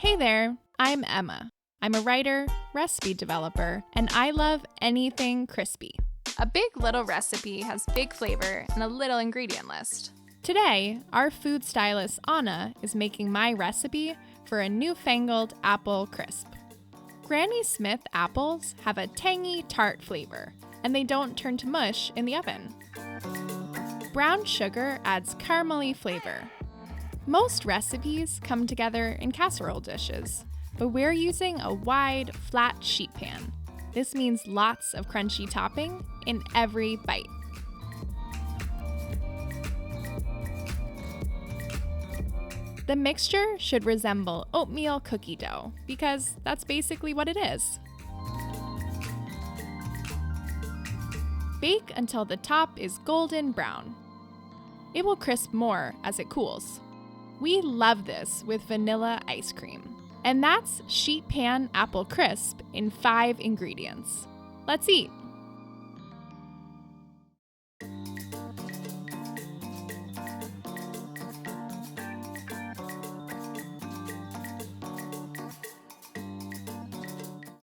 Hey there, I'm Emma. I'm a writer, recipe developer, and I love anything crispy. A big little recipe has big flavor and a little ingredient list. Today, our food stylist Anna is making my recipe for a newfangled apple crisp. Granny Smith apples have a tangy, tart flavor, and they don't turn to mush in the oven. Brown sugar adds caramelly flavor. Most recipes come together in casserole dishes, but we're using a wide, flat sheet pan. This means lots of crunchy topping in every bite. The mixture should resemble oatmeal cookie dough because that's basically what it is. Bake until the top is golden brown. It will crisp more as it cools. We love this with vanilla ice cream. And that's sheet pan apple crisp in 5 ingredients. Let's eat.